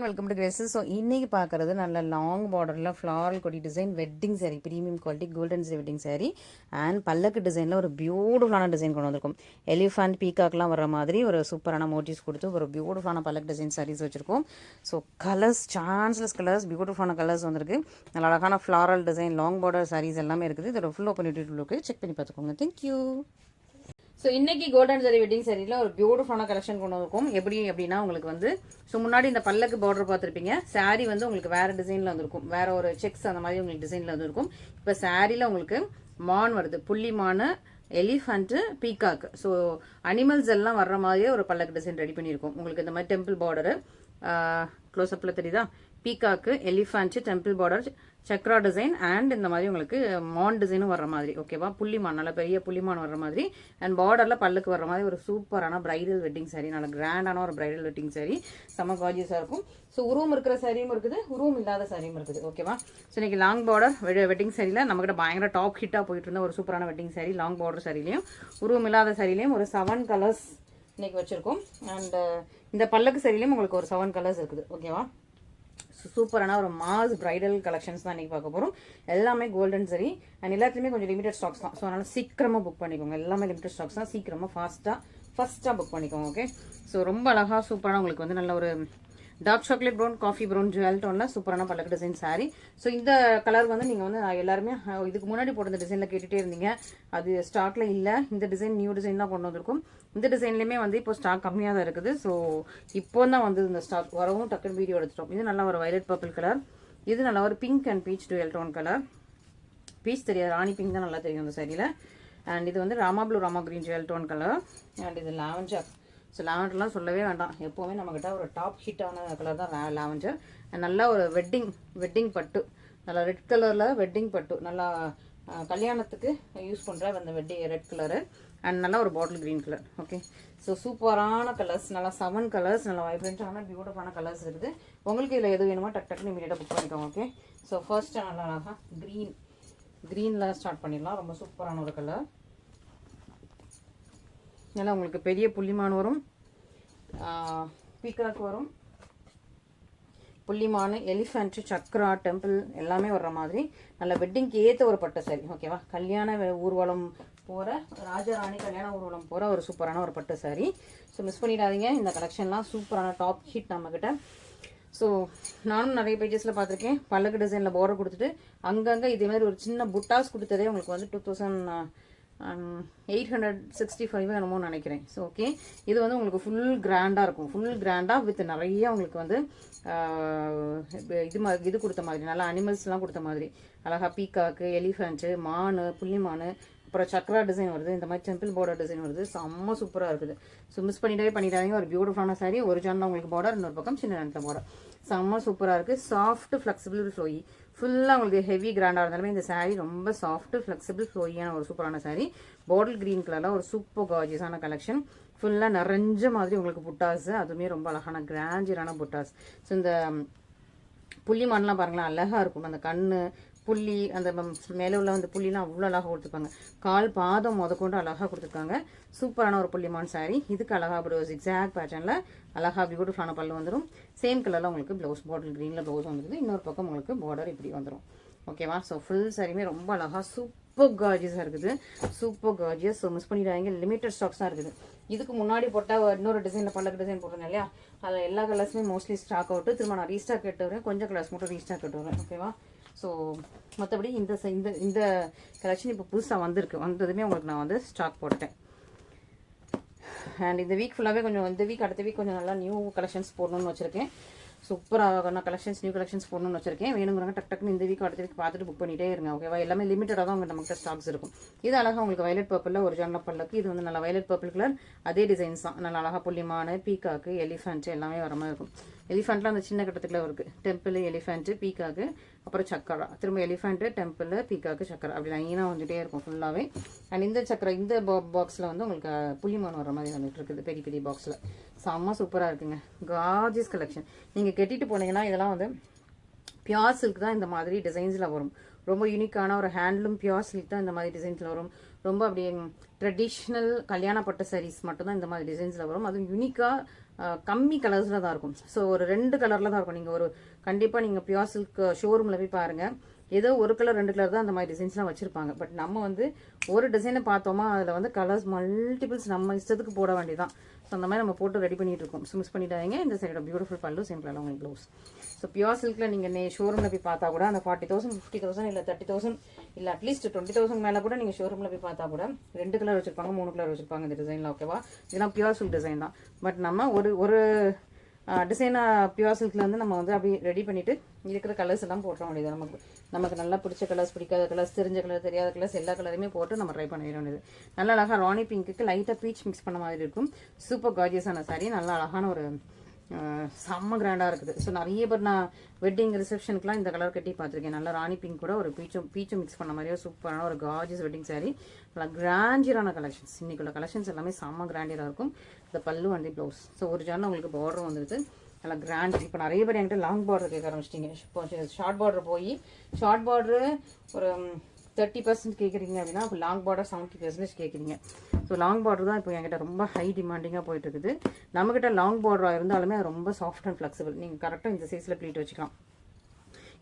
Welcome to Graces. So இன்றைக்கி பார்க்குறது நல்ல லாங் பார்டரில் ஃப்ளாரல் கொடி design wedding sari, premium quality golden sari wedding sari and பல்லக்கு டிசைனில் ஒரு பியூட்டிஃபுல்லான டிசைன் கொண்டு வந்திருக்கும். எலிஃபண்ட் பீகாக்லாம் வர மாதிரி ஒரு சூப்பரான மோட்டிவ்ஸ் கொடுத்து ஒரு பியூட்டிஃபுல்லான பல்லக்கு டிசைன் சாரீஸ் வச்சுருக்கோம். ஸோ கலர்ஸ், சான்ஸ்லெஸ் கலர்ஸ், பியூட்டிஃபுல்லான கலர்ஸ் வந்திருக்கு. நல்ல அழகான floral design long border saris எல்லாமே இருக்குது. இதோட ஃபுல் ஓப்பன் இருக்குது, செக் பண்ணி பார்த்துக்கோங்க. தேங்க்யூ. ஸோ இன்னைக்கு கோல்டன் சாரி வெட்டிங் சாரியில் ஒரு பியூட்டிஃபுல்லான கலெக்ஷன் கொண்டு வந்திருக்கும். எப்படி அப்படின்னா உங்களுக்கு வந்து முன்னாடி இந்த பல்லக்கு பார்டர் பார்த்துருப்பீங்க. சாரீ வந்து உங்களுக்கு வேற டிசைனில் வந்திருக்கும், வேற ஒரு செக்ஸ் அந்த மாதிரி உங்களுக்கு டிசைனில் வந்துருக்கும். இப்போ சாரியில் உங்களுக்கு மான் வருது, புள்ளி மானு, எலிஃபண்ட்டு, பீகாக். ஸோ அனிமல்ஸ் எல்லாம் வர்ற மாதிரியே ஒரு பல்லக்கு டிசைன் ரெடி பண்ணியிருக்கோம். உங்களுக்கு இந்த மாதிரி டெம்பிள் பார்டரு க்ளோஸ்அப்பில் தெரியுதா, peacock, elephant, temple border, Chakra design and இந்த மாதிரி உங்களுக்கு மான் டிசைனும் வர்ற மாதிரி. ஓகேவா, புள்ளிமான், நல்ல பெரிய புள்ளிமான் வர்ற மாதிரி அண்ட் பார்டரில் பல்லுக்கு வர்ற மாதிரி ஒரு சூப்பரான பிரைடல் வெட்டிங் சாரி, நல்ல கிராண்டான ஒரு பிரைடல் வெட்டிங் சாரி, செம்ம கார்ஜியஸாக இருக்கும். ஸோ உருவம் இருக்கிற சாரியும் இருக்குது, உருவம் இல்லாத சாரியும் இருக்குது. ஓகேவா, ஸோ இன்னைக்கு லாங் பார்டர் வெட்டிங் சாரியில் நம்மகிட்ட பயங்கர டாப் ஹிட்டாக போயிட்டு இருந்த ஒரு சூப்பரான வெட்டிங் சாரி, லாங் பார்டர் சாரிலையும் உருவம் இல்லாத சாரிலையும் ஒரு 7 கலர்ஸ் இன்னைக்கு வச்சிருக்கோம். அண்ட் இந்த பல்லக்கு சாரிலையும் உங்களுக்கு ஒரு 7 கலர்ஸ் இருக்குது. ஓகேவா, சூப்பரான ஒரு மாஸ் பிரைடல் கலெக்ஷன்ஸ் தான் இன்றைக்கி பார்க்க போகிறோம். எல்லாமே கோல்டன் சரி அண்ட் எல்லாத்துலேயுமே கொஞ்சம் லிமிடெட் ஸ்டாக்ஸ் தான். ஸோ அதனால் சீக்கிரமாக புக் பண்ணிக்கோங்க. எல்லாமே லிமிடெட் ஸ்டாக்ஸ் தான், சீக்கிரமாக ஃபஸ்ட்டாக புக் பண்ணிக்கோங்க. ஓகே, ஸோ ரொம்ப அழகாக சூப்பரான உங்களுக்கு வந்து நல்ல ஒரு dark chocolate brown, coffee brown, jewel டோனில் சூப்பரான பல்லக்கு டிசைன் சாரி. ஸோ இந்த கலர் வந்து நீங்கள் வந்து எல்லாருமே இதுக்கு முன்னாடி போட்ட இந்த டிசைனில் கேட்டுகிட்டே இருந்தீங்க, அது ஸ்டாக்ல இல்லை. இந்த டிசைன் நியூ டிசைன் தான் கொண்டு வந்திருக்கும். இந்த டிசைன்லேயுமே வந்து இப்போ ஸ்டாக் கம்மியாக தான் இருக்குது. ஸோ இப்போ தான் வந்து இந்த ஸ்டாக் வரவும் டக்குன்னு வீடியோ எடுத்துட்டோம். இது நல்லா ஒரு வயலட் பர்பிள் கலர், இது நல்லா ஒரு pink and peach dual tone colour. Peach தெரியாது, ராணி பிங்க் தான் நல்லா தெரியும் இந்த சாரியில். அண்ட் இது வந்து rama blue, rama green jewel tone colour. And இது லாவெண்டர். ஸோ லாவெண்டர்லாம் சொல்லவே வேண்டாம், எப்போவுமே நம்மக்கிட்ட ஒரு டாப் ஹிட்டான கலர் தான் லாவெண்டர். நல்லா ஒரு வெட்டிங் பட்டு, நல்லா ரெட் கலரில் வெட்டிங் பட்டு, நல்லா கல்யாணத்துக்கு யூஸ் பண்ணுற அந்த ரெட் கலரு அண்ட் நல்லா ஒரு bottle green colour. Okay, so சூப்பரான கலர்ஸ், நல்லா 7 கலர்ஸ், நல்லா வைப்ரண்ட்டான பியூட்டிஃபுல்லான கலர்ஸ் இருக்குது. உங்களுக்கு இதில் எது வேணுமோ டக்குன்னு இமீடியட்டாக புக் பண்ணிக்கோங்க. ஓகே, ஸோ ஃபர்ஸ்ட் நல்லா அழகாக க்ரீனில் ஸ்டார்ட் பண்ணிடலாம். ரொம்ப சூப்பரான ஒரு கலர். நல்லா உங்களுக்கு பெரிய புள்ளிமான் வரும், பீகாக் வரும், புள்ளிமான், எலிஃபண்ட், சக்ரா, டெம்பிள் எல்லாமே வர்ற மாதிரி நல்ல வெட்டிங்க்கு ஏற்ற ஒரு பட்டு சாரி. ஓகேவா, கல்யாண ஊர்வலம் போகிற, ராஜாராணி கல்யாண ஊர்வலம் போகிற ஒரு சூப்பரான ஒரு பட்டு சாரி. ஸோ மிஸ் பண்ணிடாதீங்க, இந்த கலெக்ஷன்லாம் சூப்பரான டாப் ஹிட் நம்மக்கிட்ட. ஸோ நானும் நிறைய பேஜஸில் பார்த்துருக்கேன், பல்லக்கு டிசைனில் பார்டர் கொடுத்துட்டு அங்கங்கே இதே மாதிரி ஒரு சின்ன புட்டாஸ் கொடுத்ததே உங்களுக்கு வந்து 2865 என்னமோ நினைக்கிறேன். ஸோ ஓகே, இது வந்து உங்களுக்கு ஃபுல் கிராண்டாக இருக்கும், ஃபுல் கிராண்டாக வித் நிறைய உங்களுக்கு வந்து இது கொடுத்த மாதிரி, நல்லா அனிமல்ஸ்லாம் கொடுத்த மாதிரி, அழகாக பீகாக்கு, எலிஃபண்ட்டு, மானு, புள்ளிமானு, அப்புறம் சக்ரா டிசைன் வருது, இந்த மாதிரி டெம்பிள் பார்டர் டிசைன் வருது. செம்ம சூப்பராக இருக்குது. ஸோ மிஸ் பண்ணிடாதீங்க. ஒரு பியூட்டிஃபுல்லான சாரி, ஒரு ஜான் உங்களுக்கு பார்டர், இன்னொரு பக்கம் சின்ன நேரத்தில் பார்டர். செம்ம சூப்பராக இருக்குது. சாஃப்ட் ஃப்ளெக்சிபிள் ஃப்ளோயி, ஃபுல்லாக உங்களுக்கு ஹெவி கிராண்டாக இருந்தாலுமே இந்த சாரீ ரொம்ப சாஃப்ட் ஃப்ளெக்சிபிள் ஃப்ளோயியான ஒரு சூப்பரான சாரீ. பாட்டில் க்ரீன் கலரில் ஒரு சூப்பர் கார்ஜியஸான கலெக்ஷன். ஃபுல்லாக நிறைஞ்ச மாதிரி உங்களுக்கு புட்டாஸ், அதுவுமே ரொம்ப அழகான கிராண்டியரான புட்டாஸ். ஸோ இந்த புள்ளிமான்லாம் பாருங்களேன், அழகாக இருக்கும். அந்த கண்ணு புள்ளி, அந்த மேலே உள்ள அந்த புள்ளிலாம் அவ்வளோ அழகாக கொடுத்துருப்பாங்க. கால் பாதம் கொண்டு அழகாக கொடுத்துருக்காங்க. சூப்பரான ஒரு புள்ளிமான் சாரீ. இதுக்கு அழகாக அப்படி ஒரு ஜிக்ஸாக் பேட்டர்னில் அழகாக பியூட்டிஃபுல்லான பல்லு வந்துடும். சேம் கலரில் உங்களுக்கு ப்ளவுஸ், பாட்டில் க்ரீனில் ப்ளவுஸ் வந்துருது. இன்னொரு பக்கம் உங்களுக்கு பார்டர் இப்படி வந்துடும். ஓகேவா, ஸோ ஃபுல் சாரியுமே ரொம்ப அழகாக சூப்பர் கார்ஜியஸாக இருக்குது, சூப்பர் கார்ஜியஸ். ஸோ மிஸ் பண்ணிடாதீங்க, லிமிட்டட் ஸ்டாக்ஸ் தான் இருக்குது. இதுக்கு முன்னாடி போட்டால் இன்னொரு டிசைனில் பல்லக்கு டிசைன் போட்டிருந்தேன் இல்லையா, அதில் எல்லா கலர்ஸுமே மோஸ்ட்லி ஸ்டாக் அவுட்டு. திரும்ப நான் ரீஸ்டாக் கேட்டு வரேன், கொஞ்சம் கலர்ஸ் மட்டும் ரீஸ்டாக் கேட்டு வரேன். ஓகேவா, ஸோ மற்றபடி இந்த கலெக்ஷன் இப்போ புதுசாக வந்ததுமே உங்களுக்கு நான் வந்து ஸ்டாக் போட்டேன். அண்ட் இந்த வீக் ஃபுல்லாகவே கொஞ்சம், இந்த வீக் அடுத்த வீக் கொஞ்சம் நல்லா நியூ கலெக்ஷன்ஸ் போடணும்னு வச்சுருக்கேன். சூப்பராக நான் நியூ கலெக்ஷன்ஸ் போடணும்னு வச்சிருக்கேன். வேணுங்கிறவங்க டக்குன்னு இந்த வீக் அடுத்த வீக் பார்த்துட்டு புக் பண்ணிட்டே இருங்க. ஓகேவா, எல்லாமே லிமிட்டடாக தான் உங்கள் நம்மகிட்ட ஸ்டாக்ஸ் இருக்கும். இது அழகாக உங்களுக்கு வயலட் பர்பிளில் ஒரு ஜான பல்லக்கு, இது வந்து நல்லா வயலட் பர்பிள் கலர், அதே டிசைன்ஸ் தான். நல்லா அழகாக புள்ளிமானு, பீகாக்கு, எலிஃபண்ட் எல்லாமே வர மாதிரி இருக்கும். எலிஃபண்ட்லாம் அந்த சின்ன கட்டத்துக்குள்ள இருக்குது, டெம்பிள், எலிஃபண்ட், பீகாக்கு, அப்புறம் சக்கரா, திரும்ப எலிஃபண்ட், டெம்பிள், பீகாக்கு, சக்கரா, அப்படி லைனாக வந்துகிட்டே இருக்கும் ஃபுல்லாகவே. அண்ட் இந்த சக்கரை இந்த பாக்ஸில் வந்து உங்களுக்கு புள்ளிமான் வர மாதிரி வந்துட்டு இருக்குது, பெரிய பெரிய பாக்ஸில். செம்ம சூப்பராக இருக்குங்க, கார்ஜியஸ் கலெக்ஷன். நீங்கள் கட்டிட்டு போனீங்கன்னா இதெல்லாம் வந்து பியூர் சில்க் தான் இந்த மாதிரி டிசைன்ஸில் வரும். ரொம்ப யூனிக்கான ஒரு ஹேண்ட்லூம் பியூர் சில்க் தான் இந்த மாதிரி டிசைன்ஸில் வரும். ரொம்ப அப்படியே ட்ரெடிஷ்னல் கல்யாணப்பட்ட சாரீஸ் மட்டும்தான் இந்த மாதிரி டிசைன்ஸில் வரும். அதுவும் யூனிக்காக கம்மி கலர்ஸில் தான் இருக்கும். ஸோ ஒரு 2 கலரில் தான் இருக்கும். நீங்கள் ஒரு கண்டிப்பாக நீங்கள் பியூர் சில்க் ஷோரூமில் போய் பாருங்கள், ஏதோ ஒரு கலர் 2 கலர் தான் அந்த மாதிரி டிசைன்ஸ்லாம் வச்சுருப்பாங்க. பட் நம்ம வந்து ஒரு டிசைனை பார்த்தோமா அதில் வந்து கலர்ஸ் மல்டிபிள்ஸ் நம்ம இஷ்டத்துக்கு போட வேண்டியதான். ஸோ அந்த மாதிரி நம்ம போட்டு ரெடி பண்ணிட்டு இருக்கோம். ஸோ மிஸ் பண்ணிட்டாங்க. இந்த சைடோட பியூட்டிஃபுல் பல்லு, சிம்பிளாக உங்களுக்கு ப்ளவுஸ். ஸோ பியூர் சில்கில் நீங்கள் ஷோரூமில் போய் பார்த்தா கூட அந்த 40,000 50,000 இல்லை 30,000 இல்லை அட்லீஸ்ட் 20,000 மேலே கூட நீங்கள் ஷோரூமில் போய் பார்த்தா கூட 2 கலர் வச்சுருப்பாங்க, 3 கலர் வச்சுருப்பாங்க இந்த டிசைனில். ஓகேவா? இதெல்லாம் பியூர் சில்க் டிசைன் தான். பட் நம்ம ஒரு டிசைனா பியூர் சில்கில் வந்து நம்ம வந்து அப்படி ரெடி பண்ணிவிட்டு இருக்கிற கலர்ஸ் எல்லாம் போட்டுற வேண்டியது. நமக்கு நல்லா பிடிச்ச கலர்ஸ், பிடிக்காத கலர்ஸ், தெரிஞ்ச கலர், தெரியாத கலர்ஸ் எல்லா கலருமே போட்டு நம்ம ட்ரை பண்ணிட வேண்டியது. நல்லா அழகாக ராணி பிங்க்குக்கு லைட்டாக பீச் மிக்ஸ் பண்ண மாதிரி இருக்கும். சூப்பர் கார்ஜியஸான சாரீ, நல்லா அழகான ஒரு செம்ம கிராண்டாக இருக்குது. ஸோ நிறைய பேர் நான் வெட்டிங் ரிசப்ஷனுக்குலாம் இந்த கலர் கட்டி பார்த்துருக்கேன். நல்லா ராணி பிங்க் கூட ஒரு பீச்சும் மிக்ஸ் பண்ண மாதிரியே சூப்பரான ஒரு கார்ஜியஸ் வெட்டிங் சாரீ. நல்லா கிராண்டியரான கலெக்ஷன்ஸ். இன்றைக்குள்ள கலெக்ஷன்ஸ் எல்லாமே செம்ம கிராண்டியராக இருக்கும். இந்த பல்லு வந்து ப்ளவுஸ். ஸோ ஒரு ஜான உங்களுக்கு பார்டர் வந்துடுது, நல்லா கிராண்ட். இப்போ நிறைய பேர் என்கிட்ட லாங் பார்டர் கேட்க ஆரம்பிச்சிட்டிங்க. இப்போ ஷார்ட் பார்டர் போய் ஷார்ட் பார்டரு ஒரு 30% கேட்குறீங்க அப்படின்னா, இப்போ லாங் பார்டர் 70% கேட்குறீங்க. ஸோ லாங் பார்டர் தான் இப்போ என்கிட்ட ரொம்ப ஹை டிமாண்டிங்காக போயிட்டு இருக்குது. நம்மக்கிட்ட லாங் பார்டராக இருந்தாலுமே அது ரொம்ப சாஃப்ட் அண்ட் ஃப்ளெக்சிபிள். நீங்கள் கரெக்டாக இந்த சைஸில் ப்ளீட் வச்சுக்கலாம்.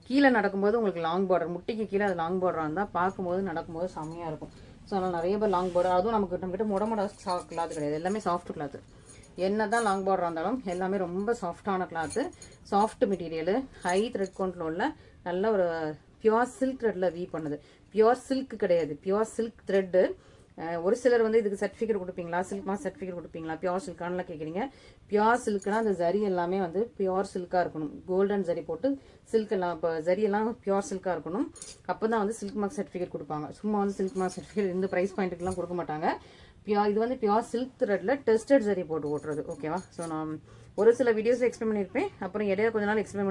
கீழே நடக்கும்போது உங்களுக்கு லாங் பார்டர், முட்டிக்கு கீழே அது லாங் பார்டராக இருந்தால் பார்க்கும்போது நடக்கும்போது செம்மையாக இருக்கும். ஸோ அதனால் நிறைய பேர் லாங் பார்டர், அதுவும் நம்மக்கிட்ட முடமுட கிளாத் கிடையாது, எல்லாமே சாஃப்ட் கிளாத்து. என்ன தான் லாங் பார்டராக இருந்தாலும் எல்லாமே ரொம்ப சாஃப்டான cloth, soft material, high thread கவுண்டில் உள்ள நல்ல ஒரு பியூர் சில்க் த்ரெட்டில் வீ பண்ணுது. பியூர் சில்க் கிடையாது, பியூர் சில்க் த்ரெட்டு. ஒரு சிலர் வந்து இதுக்கு சர்டிஃபிகேட் கொடுப்பீங்களா, சில்க் மாஸ் சர்டிஃபிகேட் கொடுப்பீங்களா, பியூர் சில்கானலாம் கேட்குறீங்க. பியூர் சில்க்னா அந்த ஜரி எல்லாமே வந்து பியூர் சில்காக இருக்கணும். கோல்டன் ஜரி போட்டு சில்க் எல்லாம், இப்போ ஜரி எல்லாம் பியூர் சில்காக இருக்கணும். அப்போ தான் வந்து சில்க் மார்க் சர்டிஃபிகேட் கொடுப்பாங்க. சும்மா வந்து சில்க் மார்க் சர்டிஃபிகேட் இந்த ப்ரைஸ் பாயிண்ட்டுக்குலாம் கொடுக்க மாட்டாங்க. இது வந்து பியூர் சில்க் த்ரெட்டில் டெஸ்டட் ஜரி போட்டு ஓட்டுறது. ஓகேவா? ஸோ நான் ஒரு சில வீடியோஸ் எக்ஸ்பிளைன் பண்ணியிருப்பேன். அப்புறம் இடையில கொஞ்ச நாள் எக்ஸ்பிளைன்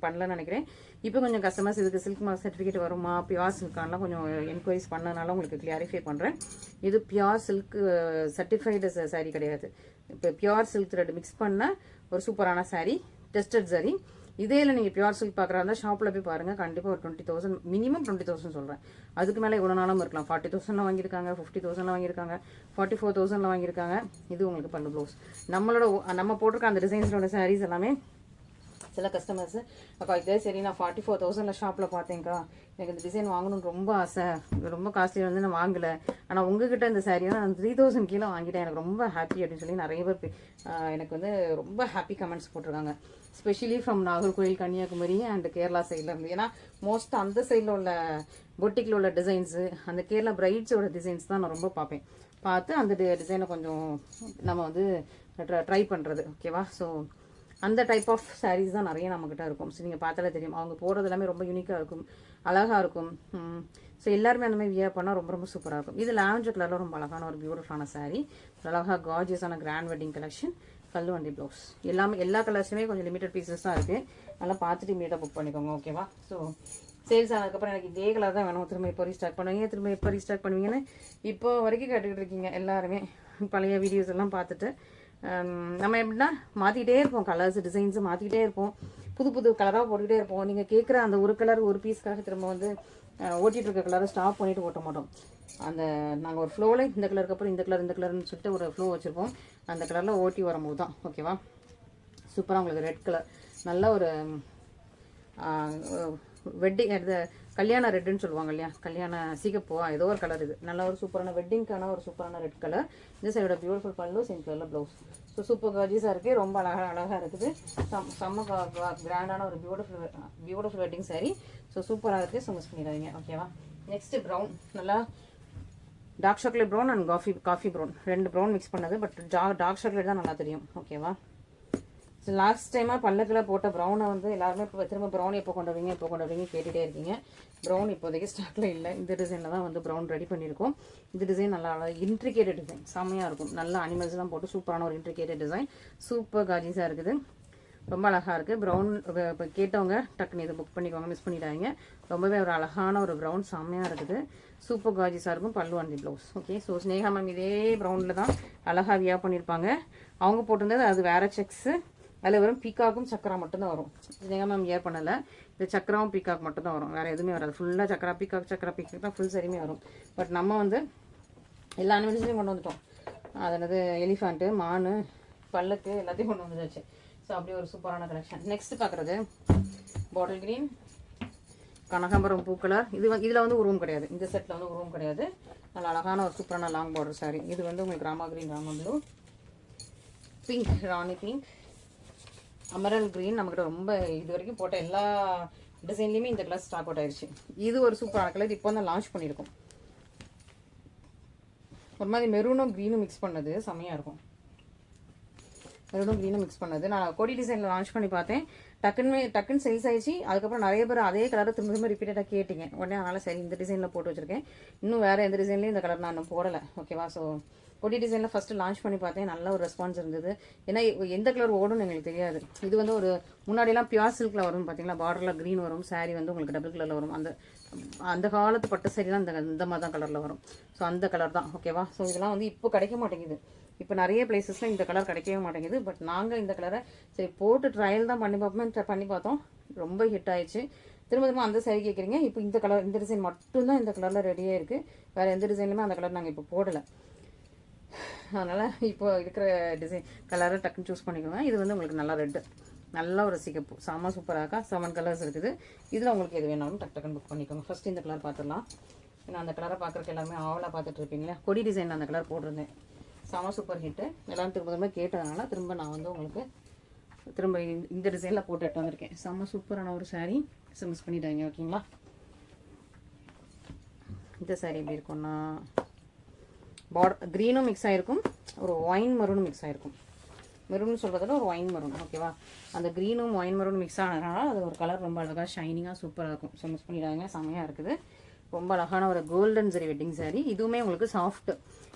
பண்ணலன்னு நினைக்கிறேன். இப்போ கொஞ்சம் கஸ்டமர்ஸ் இதுக்கு சில்க் மார்க் சர்டிஃபிகேட் வருமா, பியூர் சில்கானலாம் கொஞ்சம் என்கொயரிஸ் பண்ணனால உங்களுக்கு கிளாரிஃபை பண்ணுறேன். இது பியூர் சில்க் சர்டிஃபைடு சாரீ கிடையாது. இப்போ பியூர் சில்க் த்ரெட் மிக்ஸ் பண்ண ஒரு சூப்பரான சாரீ, டெஸ்டட் சாரீ. இதே இல்லை நீங்கள் பியூர் சில்க் பார்க்குறா இருந்தால் ஷாப்பில் போய் பாருங்கள், கண்டிப்பாக ஒரு 20,000 மினிமம் 20,000 சொல்கிறேன். அதுக்கு மேலே எவ்வளோ நாளும் இருக்கலாம். 40,000 வாங்கியிருக்காங்க, 50,000 வாங்கியிருக்காங்க, 44,000 வாங்கியிருக்காங்க. இது உங்களுக்கு பல்லு ப்ளவுஸ். நம்ம போட்டிருக்க அந்த டிசைன்ஸோட சாரீஸ் எல்லாமே சில கஸ்டமர்ஸ், அக்கா இதே சரி நான் 44,000 ஷாப்பில் பார்த்தேங்க்கா, எனக்கு இந்த டிசைன் வாங்கணும்னு ரொம்ப ஆசை, ரொம்ப காஸ்ட்லி வந்து நான் வாங்கலை, ஆனால் உங்ககிட்ட இந்த சாரீ வந்து நான் 3,000 கீழே வாங்கிட்டேன், எனக்கு ரொம்ப ஹாப்பி அப்படின்னு சொல்லி நிறைய பேர் எனக்கு வந்து ரொம்ப ஹாப்பி கமெண்ட்ஸ் போட்டிருக்காங்க. Specially from Nagercoil, Kanyakumari and Kerala சைடில் இருந்து. ஏன்னா மோஸ்ட் அந்த சைடில் உள்ள பொட்டிக்கில் உள்ள டிசைன்ஸு, அந்த கேரளா பிரைட்ஸோட டிசைன்ஸ் தான் நான் ரொம்ப பார்ப்பேன். பார்த்து அந்த டிசைனை கொஞ்சம் நம்ம வந்து ட்ரை பண்ணுறது. ஓகேவா? ஸோ அந்த டைப் ஆஃப் சாரீஸ் தான் நிறைய நம்மக்கிட்ட இருக்கும். ஸோ நீங்கள் பார்த்தாலே தெரியும், அவங்க போகிறது எல்லாமே ரொம்ப யூனிக்காக இருக்கும், அழகாக இருக்கும். ஸோ எல்லாருமே அந்த மாதிரி வியர் பண்ணால் ரொம்ப ரொம்ப சூப்பராக இருக்கும். இது லாவெண்டர் கலரில் ரொம்ப அழகான ஒரு பியூட்டிஃபுல்லான சாரீ, அழகாக கார்ஜியஸான கிராண்ட் வெட்டிங் கலெக்ஷன். பல்லு வண்டி ப்ளவுஸ் எல்லாமே எல்லா கலர்ஸுமே கொஞ்சம் லிமிட்டட் பீசஸ் தான் இருக்குது. நல்லா பார்த்துட்டு இமீடியட்டாக புக் பண்ணிக்கோங்க. ஓகேவா? ஸோ சேல்ஸ் ஆனதுக்கப்புறம் எனக்கு இதே கலர் தான் வேணும், திரும்ப எப்போ ரீஸ்டார்ட் பண்ணுவீங்க, திரும்ப எப்போ ரீஸ்டார்ட் பண்ணுவீங்கன்னு இப்போ வரைக்கும் கேட்டுக்கிட்டு இருக்கீங்க எல்லாருமே. பழைய வீடியோஸ் எல்லாம் பார்த்துட்டு நம்ம எப்படின்னா மாற்றிக்கிட்டே இருப்போம், கலர்ஸ் டிசைன்ஸு மாற்றிக்கிட்டே இருப்போம், புது புது கலராக போட்டுக்கிட்டே இருப்போம். நீங்கள் கேட்குற அந்த ஒரு கலர் ஒரு பீஸ்க்காக திரும்ப வந்து ஓட்டிகிட்டு இருக்க கலரை ஸ்டாப் பண்ணிவிட்டு ஓட்ட மாட்டோம். அந்த நாங்கள் ஒரு ஃப்ளோவில் இந்த கலருக்கு அப்புறம் இந்த கலர்னு சொல்லிட்டு ஒரு ஃப்ளோ வச்சுருப்போம். அந்த கலரில் ஓட்டி வரும்போது தான். ஓகேவா? சூப்பராக உங்களுக்கு ரெட் கலர், நல்ல ஒரு வெட்டிங் அது கல்யாண ரெட்டுன்னு சொல்லுவாங்க இல்லையா, கல்யாண சீகப்பூவா ஏதோ ஒரு கலர். இது நல்ல ஒரு சூப்பரான வெட்டிங்க்கான ஒரு சூப்பரான ரெட் கலர். இந்த சைடோட பியூட்டிஃபுல் பல்லு, சேம் கலரில் ப்ளவுஸ். ஸோ சூப்பர் கார்ஜியஸாக இருக்குது, ரொம்ப அழகாக இருக்குது. செம்ம கிராண்டான ஒரு பியூட்டிஃபுல் வெட்டிங் சாரீ. ஸோ சூப்பராக இருக்குது. ஸோ மிஸ் பண்ணிடாதீங்க. ஓகேவா? நெக்ஸ்ட்டு ப்ரௌன், நல்லா dark chocolate brown and coffee brown, 2 brown mix பண்ணது. பட் டார்க் சாக்லேட் தான் நல்லா தெரியும். ஓகேவா? ஸோ லாஸ்ட் டைமாக பல்லக்கில் போட்ட ப்ரௌனை வந்து எல்லாருமே இப்போ திரும்ப ப்ரௌன் எப்போ கொண்டு வரீங்க கேட்டுகிட்டே இருக்கீங்க. ப்ரௌன் இப்போதைக்கு ஸ்டாக்கில் இல்லை. இந்த டிசைனில் தான் வந்து ப்ரௌன் ரெடி பண்ணியிருக்கோம். இந்த டிசைன் நல்லா இன்ட்ரிகேட்டட் டிசைன், செம்மையாக இருக்கும். நல்ல அனிமல்ஸ்லாம் போட்டு சூப்பரான ஒரு இன்ட்ரிகேட்டட் டிசைன், சூப்பர் கார்ஜியஸாக இருக்குது, ரொம்ப அழகாக இருக்குது. ப்ரௌன் இப்போ கேட்டவங்க டக்குன்னு இதை புக் பண்ணிக்கோங்க, மிஸ் பண்ணிடாதீங்க. ரொம்பவே ஒரு அழகான ஒரு ப்ரௌன், செம்மையாக இருக்குது, சூப்பர் கார்ஜியஸாக இருக்கும். பல்லு and blouse. Okay? So Sneha ma'am இதே ப்ரௌனில் தான் அழகாக வியர் பண்ணியிருப்பாங்க. அவங்க போட்டிருந்தது அது வேறு செக்ஸு, அதில் வெறும் பீக்காக்கும் சக்கரா மட்டும்தான் வரும். ஸ்னேகா மேம் வியர் பண்ணலை. இந்த சக்கராவும் பீக்காக் மட்டும்தான் வரும், வேறு எதுவுமே வராது. ஃபுல்லாக சக்கரா பீக்காக் தான் ஃபுல் சரியுமே வரும். பட் நம்ம வந்து எல்லா அனிமல்ஸையும் கொண்டு வந்துட்டோம். அது என்னது எலிஃபண்ட்டு, மான், பல்லுக்கு எல்லாத்தையும் கொண்டு வந்துச்சு. ஸோ அப்படி ஒரு சூப்பரான கலெக்ஷன். நெக்ஸ்ட் பார்க்குறது பாட்டில் க்ரீன், கனகாம்பரம் பூ கலர். இதில் வந்து உருவம் கிடையாது, இந்த செட்டில் வந்து உருவம் கிடையாது. நல்ல அழகான ஒரு சூப்பரான லாங் பார்டர் சாரி. இது வந்து உங்களுக்கு Rama green, Rama blue, pink, rani pink, அமரல் க்ரீன். நம்மக்கிட்ட ரொம்ப இது வரைக்கும் போட்ட எல்லா டிசைன்லேயுமே இந்த கலர் ஸ்டாக் அவுட் ஆயிடுச்சு. இது ஒரு சூப்பரான கலர், இப்போ வந்து லான்ச் பண்ணியிருக்கோம். ஒரு மாதிரி மெரூனும் க்ரீனும் மிக்ஸ் பண்ணது செம்மையாக இருக்கும். மெரூனும் க்ரீனும் மிக்ஸ் பண்ணது நான் கொடி டிசைனில் லான்ச் பண்ணி பார்த்தேன். டக்குன்னு சேல்ஸ் ஆயிடுச்சு. அதுக்கப்புறம் நிறைய பேர் அதே கலரை திரும்ப திரும்ப ரிப்பீட்டடாக கேட்டிங்க. உடனே அதனால் சரி இந்த டிசைனில் போட்டு வச்சுருக்கேன். இன்னும் வேறு எந்த டிசைன்லேயும் இந்த கலர் நான் இன்னும் போடலை. ஓகேவா? ஸோ கொடி டிசைனில் ஃபஸ்ட்டு லான்ச் பண்ணி பார்த்தேன். நல்ல ஒரு ரெஸ்பான்ஸ் இருந்தது. ஏன்னா எந்த கலர் ஓடும்னு எங்களுக்கு தெரியாது. இது வந்து ஒரு முன்னாடியெல்லாம் பியூர் சில்கில் வரும் பார்த்தீங்களா, பார்டரில் க்ரீன் வரும், சாரீ வந்து உங்களுக்கு டபுள் கலரில் வரும். அந்த காலத்து பட்டு சாரிலாம் இந்த மாதிரி தான் கலரில் வரும். ஸோ அந்த கலர் தான். ஓகேவா? ஸோ இதெல்லாம் வந்து இப்போ கிடைக்க மாட்டேங்குது. இப்போ நிறைய பிளேசஸில் இந்த கலர் கிடைக்கவே மாட்டேங்குது. பட் நாங்கள் இந்த கலரை சரி போட்டு ட்ரையல் தான் பண்ணி பார்த்தோம். ரொம்ப ஹிட் ஆயிடுச்சு. திரும்ப அந்த சாரி கேட்குறீங்க. இப்போ இந்த கலர், இந்த டிசைன் மட்டும்தான் இந்த கலரில் ரெடியாக இருக்குது. வேறு எந்த டிசைன்லையுமே அந்த கலர் நாங்கள் இப்போ போடலை. அதனால் இப்போ இருக்கிற டிசைன் கலரை டக்குன்னு சூஸ் பண்ணிக்கோங்க. இது வந்து உங்களுக்கு நல்லா ரெட்டு, நல்ல ஒரு சிகப்பு, செம்ம சூப்பராக 7 கலர்ஸ் இருக்குது. இதில் உங்களுக்கு எது வேணாலும் டக்குன்னு புக் பண்ணிக்கோங்க. ஃபஸ்ட்டு இந்த கலர் பார்த்துடலாம். ஏன்னா அந்த கலரை பார்க்குறக்கு எல்லாருமே ஆவலாக பார்த்துட்டு இருப்பீங்களா. கொடி டிசைனில் அந்த கலர் போட்டிருந்தேன். செம சூப்பர் ஹிட்டு. எல்லோரும் திரும்ப கேட்டதுனால திரும்ப நான் வந்து உங்களுக்கு திரும்ப இந்த டிசைனில் போட்டு எடுத்து வந்திருக்கேன். செம்ம சூப்பரான ஒரு சாரீ. மிஸ் பண்ணிட்டாங்க. ஓகேங்களா? இந்த சாரீ எப்படி இருக்கும்னா க்ரீனும் மிக்ஸ் ஆகிருக்கும், ஒரு ஒயின் மரூனும் மிக்ஸ் ஆகிருக்கும். மெரூன் சொல்கிறதுல ஒரு ஒயின் மரூன். ஓகேவா? அந்த க்ரீனும் ஒயின் மரூன் மிக்ஸ் ஆனதுனால அது ஒரு கலர் ரொம்ப அழகாக ஷைனிங்காக சூப்பராக இருக்கும். ஸோ மிஸ் பண்ணிடாங்க. செம்மையாக இருக்குது. ரொம்ப அழகான ஒரு கோல்டன் சரி வெட்டிங் சாரீ. இதுவுமே உங்களுக்கு சாஃப்ட்.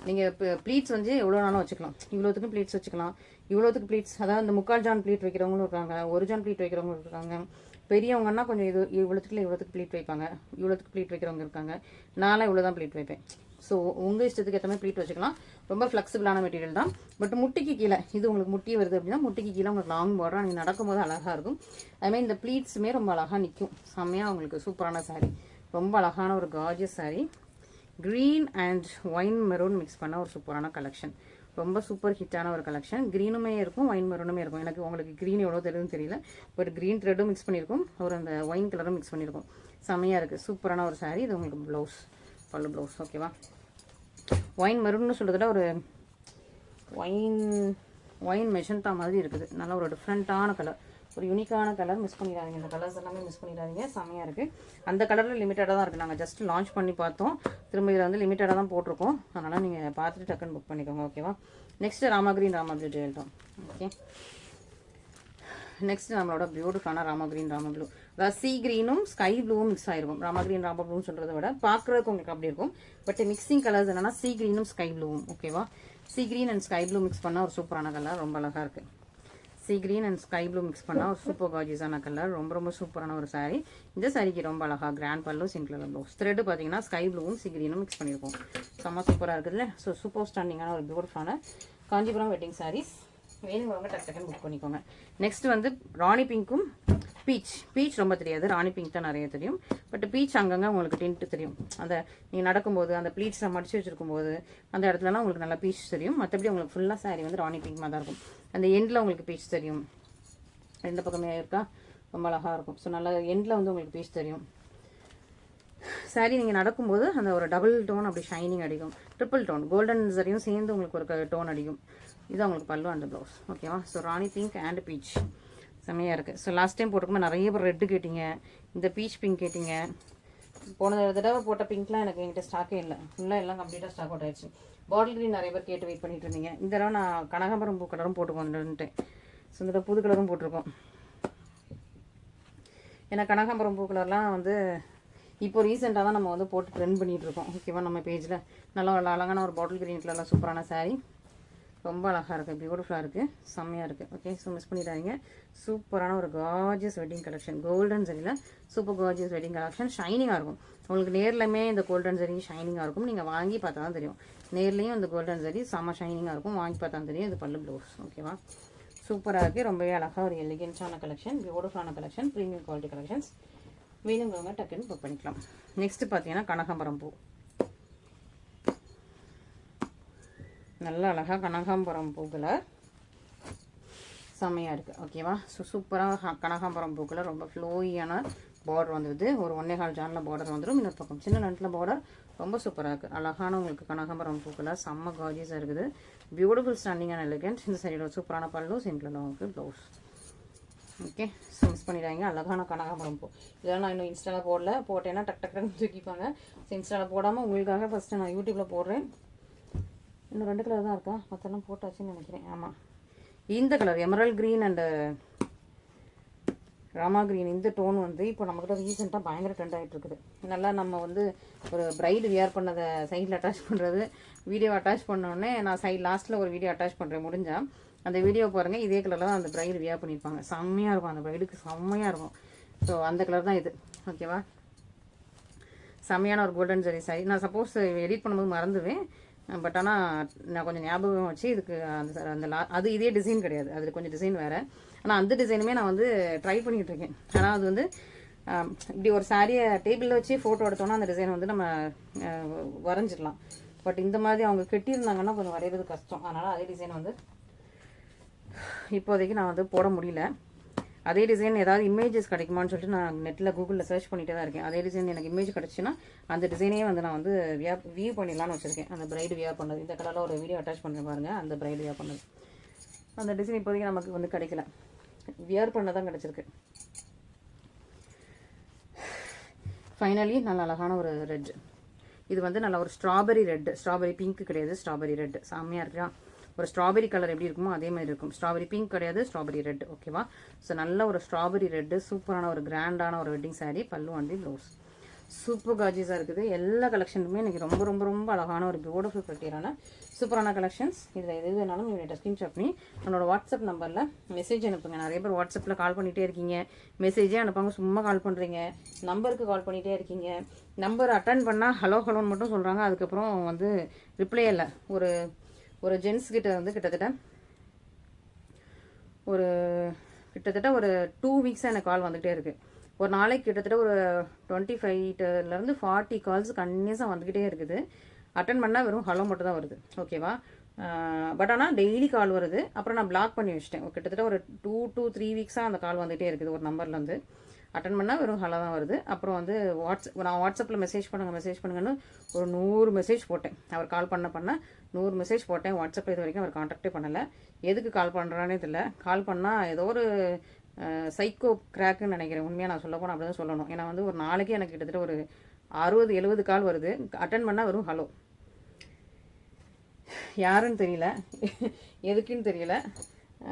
நீங்கள் இப்போ ப்ளீட்ஸ் வந்து எவ்வளோ நாளும் வச்சுக்கலாம். இவ்வளோத்துக்கும் ப்ளீட்ஸ் வச்சுக்கலாம். இவ்வளோத்துக்கு ப்ளீட்ஸ், அதாவது இந்த 3/4 ஜான் ப்ளீட் வைக்கிறவங்களும் இருக்காங்க, 1 ஜான் ப்ளீட் வைக்கிறவங்க இருக்காங்க. பெரியவங்கன்னா கொஞ்சம் இவ்வளோத்துக்கு ப்ளீட் வைப்பாங்க, இவ்வளோத்துக்கு ப்ளீட் வைக்கிறவங்க இருக்காங்க. நான்லாம் இவ்வளோ தான் ப்ளீட் வைப்பேன். ஸோ உங்கள் இஷ்டத்துக்கு ஏற்ற மாதிரி ப்ளீட் வச்சுக்கலாம். ரொம்ப ஃப்ளெக்சிபிளான மெட்டீரியல் தான். பட் முட்டிக்கு கீழே, இது உங்களுக்கு முட்டி வருது அப்படின்னா முட்டிக்கு கீழே உங்களுக்கு லாங் பார்டர், நீங்கள் நடக்கும்போது அழகாக இருக்கும். அதுமாதிரி இந்த ப்ளீட்ஸுமே ரொம்ப அழகாக நிற்கும். செம்மையாக உங்களுக்கு சூப்பரான சாரீ. ரொம்ப அழகான ஒரு gorgeous sari. Green and wine maroon mix பண்ண ஒரு சூப்பரான கலெக்ஷன். ரொம்ப சூப்பர் ஹிட்டான ஒரு கலெக்ஷன். க்ரீனுமே இருக்கும், ஒயின் மெரூனுமே இருக்கும். எனக்கு உங்களுக்கு க்ரீன் எவ்வளோ தெரியுதுன்னு தெரியல. பட் க்ரீன் த்ரெட்டும் மிக்ஸ் பண்ணியிருக்கும், ஒரு அந்த ஒயின் கலரும் மிக்ஸ் பண்ணியிருக்கும். செம்மையாக இருக்குது. சூப்பரான ஒரு சாரீ. இது உங்களுக்கு ப்ளவுஸ், பல்லு ப்ளவுஸ். ஓகேவா? ஒயின் மெரூன்னு சொல்கிறதுல ஒரு ஒயின் மெஜந்தா மாதிரி இருக்குது. நல்லா ஒரு டிஃப்ரெண்ட்டான கலர், ஒரு யூனிக்கான கலர். மிஸ் பண்ணிடாதீங்க. இந்த கலர்ஸ் எல்லாமே மிஸ் பண்ணிடாதீங்க. செம்மையாக இருக்குது. அந்த கலரில் லிமிட்டடாக தான் இருக்குது. நாங்கள் ஜஸ்ட் லான்ச் பண்ணி பார்த்தோம். திரும்ப இதில் வந்து லிமிட்டடாக தான் போட்டிருக்கோம். அதனால் நீங்கள் பார்த்துட்டு டக்குன்னு புக் பண்ணிக்கோங்க. ஓகேவா? Next Rama green, Rama blue ஜெயல்தான். ஓகே, நெக்ஸ்ட் நம்மளோட பியூட்டிஃபுல்லான ராமா க்ரீன், ராமா ப்ளூ. அதாவது சீ க்ரீனும் ஸ்கை ப்ளூவும் மிக்ஸ் ஆயிருக்கும். ராமா க்ரீன், ராமா ப்ளூன்னு சொல்கிறத விட பார்க்குறதுக்கு உங்களுக்கு அப்படி இருக்கும். பட் மிக்சிங் கலர்ஸ் என்னன்னா சீ க்ரீனும் ஸ்கை ப்ளூவும். ஓகேவா? Sea green and sky blue mix பண்ணால் ஒரு சூப்பரான கலர். ரொம்ப அழகாக இருக்குது. Sea green and sky blue mix பண்ணால் ஒரு சூப்பர் கார்ஜியஸான கலர். ரொம்ப சூப்பரான ஒரு சாரீ. இந்த சாரிக்கு ரொம்ப அழகாக கிராண்ட் பல்லு, சிங்கிள் கலர் ப்ளவுஸ். த்ரெட் பார்த்தீங்கன்னா ஸ்கை ப்ளூவும் சீ க்ரீனும் மிக்ஸ் பண்ணியிருக்கோம். செம்ம சூப்பராக இருக்குதுல்ல. ஸோ சூப்பர் ஸ்டாண்டிங்கான ஒரு பியூட்டிஃபுல்லான காஞ்சிபுரம் வெட்டிங் சாரீஸ். வேணுங்கிறவங்க டக்குன்னு புக் பண்ணிக்கோங்க. நெக்ஸ்ட் வந்து ராணி பிங்க்கும் பீச் ரொம்ப தெரியாது, ராணி பிங்க் தான் நிறைய தெரியும். பட் பீச் அங்கங்கே உங்களுக்கு டின்ட்டு தெரியும். அந்த நீங்கள் நடக்கும்போது அந்த ப்ளீட்ஸை மடிச்சு வச்சிருக்கும் போது அந்த இடத்துலலாம் உங்களுக்கு நல்லா பீச் தெரியும். மற்றபடி உங்களுக்கு ஃபுல்லாக சாரீ வந்து ராணி பிங்க் மாதிரி தான் இருக்கும். அந்த எண்டில் உங்களுக்கு பீச் தெரியும். எந்த பக்கமே இருக்கா, ரொம்ப அழகாக இருக்கும். ஸோ நல்லா எண்டில் வந்து உங்களுக்கு பீச் தெரியும். சாரீ நீங்கள் நடக்கும்போது அந்த ஒரு டபுள் டோன் அப்படி ஷைனிங் அடிக்கும். ட்ரிபிள் டோன் கோல்டன் சரியும் சேர்ந்து உங்களுக்கு ஒரு டோன் அடிக்கும். இது உங்களுக்கு பல்லு அண்ட் ப்ளவுஸ். ஓகேவா? So Rani pink and beach செம்மையாக இருக்குது. ஸோ லாஸ்ட் டைம் போட்டுக்கும்போது நிறைய பேர் ரெட்டு கேட்டிங்க, இந்த பீச் பிங்க் கேட்டிங்க. போன தடவை போட்ட பிங்க்லாம் என்கிட்ட ஸ்டாக்கே இல்லை. ஃபுல்லாக எல்லாம் கம்ப்ளீட்டாக ஸ்டாக் அவுட் ஆயிடுச்சு. பாட்டில் க்ரீன் நிறைய பேர் கேட்டு வெயிட் பண்ணிட்டு இருந்தீங்க. இந்த தடவை நான் கனகாம்பரம் பூ கலரும் போட்டுக்கோ வந்துட்டேன். ஸோ இந்த தடவை புது கலரும் போட்டிருக்கோம். ஏன்னா கனகாம்பரம் பூ கலர்லாம் வந்து இப்போ ரீசெண்டாக தான் நம்ம வந்து போட்டு ட்ரெண்ட் பண்ணிகிட்டு இருக்கோம். ஓகேவா? நம்ம பேஜில் நல்லா அழகான ஒரு பாட்டில் க்ரீன் கலரில் சூப்பரான சாரீ. ரொம்ப அழகாக இருக்குது, பியூட்டிஃபுல்லாக இருக்குது, செம்மையாக இருக்குது. ஓகே, ஸோ மிஸ் பண்ணிடாதீங்க. சூப்பரான ஒரு கார்ஜியஸ் வெட்டிங் கலெக்ஷன். கோல்டன் சரியில் சூப்பர் கார்ஜியஸ் வெட்டிங் கலெக்ஷன். ஷைனிங்காக இருக்கும். உங்களுக்கு நேர்லையுமே இந்த கோல்டன் சரி ஷைனிங்காக இருக்கும். நீங்கள் வாங்கி பார்த்தா தான் தெரியும். நேர்லேயும் இந்த கோல்டன் சரி செம்ம ஷைனிங்காக இருக்கும். வாங்கி பார்த்தா தான் தெரியும். இது பல்லு ப்ளவுஸ். ஓகேவா? சூப்பராக இருக்குது. ரொம்பவே அழகாக ஒரு எலிகன்ஸான கலெக்ஷன், பியூட்டிஃபுல்லான கலெக்ஷன், ப்ரீமியம் குவாலிட்டி கலெக்ஷன்ஸ். வேணுங்கிறவங்க டக்குன்னு புக் பண்ணிக்கலாம். நெக்ஸ்ட்டு பார்த்தீங்கன்னா கனகாம்பரம் பூ. நல்ல அழகாக கனகாம்பரம் பூ கலர். செம்மையாக இருக்குது. ஓகேவா? சூப்பராக கனகாம்பரம் பூக்கில் ரொம்ப ஃப்ளோயியான பார்டர் வந்துடுது. ஒரு 1.25 ஜானில் பார்டர் வந்துடும். இன்னொரு பக்கம் சின்ன நட்டில் பார்டர் ரொம்ப சூப்பராக இருக்குது. அழகான உங்களுக்கு கனகாம்பரம் பூக்கில் செம்ம கார்ஜியஸாக இருக்குது. Beautiful standing and elegant. இந்த சைடோட சூப்பரான பல்லு, சிம்பிளாக உங்களுக்கு ப்ளவுஸ். ஓகே, ஸோ மிஸ் பண்ணிடுறாங்க. அழகான கனகாம்பரம் பூ இதெல்லாம் நான் இன்னும் இன்ஸ்டாவில் போடல. போட்டேன்னா டக் டக்குன்னு தூக்கிப்பாங்க. ஸோ இன்ஸ்டாவில் போடாமல் உங்களுக்காக ஃபஸ்ட்டு நான் யூடியூப்பில் போடுறேன். இன்னும் 2 கலர் தான் இருக்கா, மற்றெல்லாம் போட்டாச்சுன்னு நினைக்கிறேன். ஆமாம், இந்த colour emerald green and Rama green, இந்த டோன் வந்து இப்போ நம்மக்கிட்ட ரீசெண்டாக பயங்கர ட்ரெண்ட் ஆகிட்டு இருக்குது. நல்லா நம்ம வந்து ஒரு ப்ரைடு வியர் பண்ணதை சைடில் அட்டாச் பண்ணுறது, வீடியோ அட்டாச் பண்ணோடனே நான் லாஸ்ட்டில் ஒரு வீடியோ அட்டாச் பண்ணுறேன். முடிஞ்சால் அந்த வீடியோ பாருங்கள். இதே கலரில் தான் அந்த ப்ரைடு வியர் பண்ணியிருப்பாங்க. செம்மையாக இருக்கும், அந்த ப்ரைடுக்கு செம்மையாக இருக்கும். ஸோ அந்த கலர் தான் இது. ஓகேவா? செம்மையான ஒரு கோல்டன் ஜரி சாரி. நான் சப்போஸ் எடிட் பண்ணும்போது மறந்துவேன். பட் ஆனால் நான் கொஞ்சம் ஞாபகம் வச்சு இதுக்கு அது இதே டிசைன் கிடையாது, அதில் கொஞ்சம் டிசைன் வேறு. ஆனால் அந்த டிசைனுமே நான் வந்து ட்ரை பண்ணிகிட்டு இருக்கேன். ஆனால் அது வந்து இப்படி ஒரு சாரியை டேபிளில் வச்சு ஃபோட்டோ எடுத்தோன்னா அந்த டிசைன் வந்து நம்ம வரைஞ்சிடலாம். பட் இந்த மாதிரி அவங்க கெட்டியிருந்தாங்கன்னா கொஞ்சம் வரைகிறது கஷ்டம். அதனால் அதே டிசைன் வந்து இப்போதைக்கு நான் வந்து போட முடியல. அதே டிசைன் ஏதாவது இமேஜஸ் கிடைக்குமான்னு சொல்லிட்டு நான் நெட்டில் கூகுளில் சர்ச் பண்ணிகிட்டே தான் இருக்கேன். அதே டிசைன் எனக்கு இமேஜ் கிடச்சின்னா அந்த டிசைனையே வந்து நான் வந்து வியூ பண்ணிடலான்னு வச்சுருக்கேன். அந்த ப்ரைடு வியர் பண்ணது இந்த கலரில் ஒரு வீடியோ அட்டாச் பண்ணுறேன் பாருங்கள். அந்த ப்ரைடு வியர் பண்ணது அந்த டிசைன் இப்போதைக்கு நமக்கு வந்து கிடைக்கல, வியர் பண்ண தான் கிடச்சிருக்கு. ஃபைனலி நல்ல அழகான ஒரு ரெட். இது வந்து நல்ல ஒரு ஸ்ட்ராபெரி ரெட், ஸ்ட்ராபெரி பிங்க் கிடையாது, ஸ்ட்ராபெரி ரெட். செம்மையாக இருக்கா? ஒரு ஸ்ட்ராபெரி கலர் எப்படி இருக்குமோ அதே மாதிரி இருக்கும். ஸ்ட்ராபெரி பிங்க் கிடையாது, ஸ்ட்ராபெரி ரெட். ஓகேவா? ஸோ நல்ல ஒரு ஸ்ட்ராபெரி ரெட்டு, சூப்பரான ஒரு கிராண்டான ஒரு வெட்டிங் சாரீ. பல்லு வந்து ப்ளவுஸ் சூப்பர் கார்ஜியஸாக இருக்குது. எல்லா கலெக்ஷனுமே இன்றைக்கி ரொம்ப ரொம்ப ரொம்ப அழகான ஒரு பியூட்டிஃபுல் ப்ரிட்டியரான சூப்பரான கலெக்ஷன்ஸ். இதில் எது வேணாலும் நீங்கள் ஸ்க்ரீன்ஷாட் பண்ணி என்னோடய வாட்ஸ்அப் நம்பரில் மெசேஜ் அனுப்புங்க. நிறைய பேர் வாட்ஸ்அப்பில் கால் பண்ணிகிட்டே இருக்கீங்க, மெசேஜே அனுப்பாங்க, சும்மா கால் பண்ணுறீங்க. நம்பருக்கு கால் பண்ணிகிட்டே இருக்கீங்க. நம்பர் அட்டன் பண்ணால் ஹலோ ஹலோன்னு மட்டும் சொல்கிறாங்க. அதுக்கப்புறம் வந்து ரிப்ளை இல்லை. ஒரு ஜென்ஸ் கிட்ட வந்து கிட்டத்தட்ட ஒரு 2 வீக்ஸாக எனக்கு கால் வந்துகிட்டே இருக்குது. ஒரு நாளைக்கு கிட்டத்தட்ட ஒரு 25 to 40 கால்ஸ் கன்னியூஸாக வந்துக்கிட்டே இருக்குது. அட்டன் பண்ணால் வெறும் ஹலோ மட்டும் தான் வருது. ஓகேவா? பட் ஆனால் டெய்லி கால் வருது. அப்புறம் நான் பிளாக் பண்ணி வச்சிட்டேன். கிட்டத்தட்ட ஒரு 2 to 3 வீக்ஸாக அந்த கால் வந்துகிட்டே இருக்குது. ஒரு நம்பர்லேருந்து அட்டன் பண்ணால் வெறும் ஹலோ தான் வருது. அப்புறம் வந்து நான் வாட்ஸ்அப்பில் மெசேஜ் பண்ணுங்கன்னு ஒரு 100 மெசேஜ் போட்டேன். அவர் கால் பண்ண 100 மெசேஜ் போட்டேன். வாட்ஸ்அப்பில் இது வரைக்கும் அவர் கான்டாக்டே பண்ணலை. எதுக்கு கால் பண்ணுறானே தெரியல. கால் பண்ணால் ஏதோ ஒரு சைக்கோ கிராக்குன்னு நினைக்கிறேன். உண்மையாக நான் சொல்ல போனால் அப்படி தான் சொல்லணும். ஏன்னா வந்து ஒரு நாளைக்கு எனக்கு கிட்டத்தட்ட ஒரு 60-70 கால் வருது. அட்டன் பண்ணால் வெறும் ஹலோ. யாருன்னு தெரியல, எதுக்குன்னு தெரியல.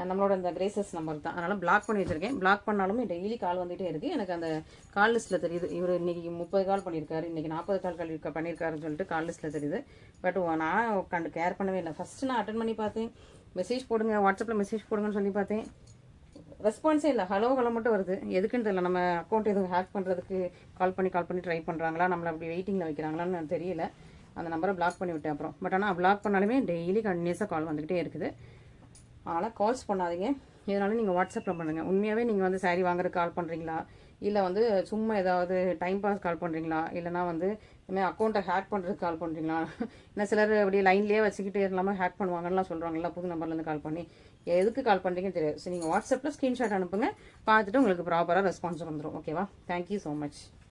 நம்மளோட இந்த கிரேசஸ் நம்பர் தான். அதனால் பிளாக் பண்ணி வச்சுருக்கேன். பிளாக் பண்ணாலுமே டெய்லி கால் வந்துகிட்டே இருக்குது. எனக்கு அந்த கால் லிஸ்ட்டில் தெரியுது. இவர் இன்றைக்கி 30 கால் பண்ணியிருக்காரு, இன்றைக்கி 40 கால் பண்ணியிருக்காருன்னு சொல்லிட்டு கால் லிஸ்ட்டில் தெரியுது. பட் நான் கேர் பண்ணவே இல்லை. ஃபஸ்ட்டு நான் அட்டன் பண்ணி பார்த்தேன். மெசேஜ் போடுங்க, வாட்ஸ்அப்பில் மெசேஜ் போடுங்கன்னு சொல்லி பார்த்தேன். ரெஸ்பான்ஸே இல்லை. ஹலோ மட்டும் வருது. எதுக்குன்னு தெரியல. நம்ம அக்கௌண்ட் எதுவும் ஹேக் பண்ணுறதுக்கு கால் பண்ணி ட்ரை பண்ணுறாங்களா, நம்மளை அப்படி வெயிட்டிங்கில் வைக்கிறாங்களான்னு தெரியல. அந்த நம்பரை பிளாக் பண்ணி விட்டேன் அப்புறம். பட் ஆனால் பிளாக் பண்ணாலுமே டெய்லி கன்டினியூஸாக கால் வந்துக்கிட்டே இருக்குது. ஆனால் கால்ஸ் பண்ணாதீங்க. இதனால நீங்கள் வாட்ஸ்அப்பில் பண்ணுங்கள். உண்மையாகவே நீங்கள் வந்து சாரீ வாங்குறதுக்கு கால் பண்ணுறீங்களா, இல்லை வந்து சும்மா ஏதாவது டைம் பாஸ் கால் பண்ணுறீங்களா, இல்லைனா வந்து இதுமாதிரி அக்கௌண்ட்டை ஹேக் பண்ணுறதுக்கு கால் பண்ணுறீங்களா? ஏன்னா சிலர் அப்படியே லைன்லேயே வச்சுக்கிட்டு இல்லாமல் ஹேக் பண்ணுவாங்கலாம் சொல்கிறாங்களா, புது நம்பர்லேருந்து கால் பண்ணி. எதுக்கு கால் பண்ணுறீங்கன்னு தெரியாது. ஸோ நீங்கள் வாட்ஸ்அப்பில் ஸ்க்ரீன்ஷாட் அனுப்புங்க, பார்த்துட்டு உங்களுக்கு ப்ராப்பராக ரெஸ்பான்ஸ் வந்துடும். ஓகேவா? Thank you so much.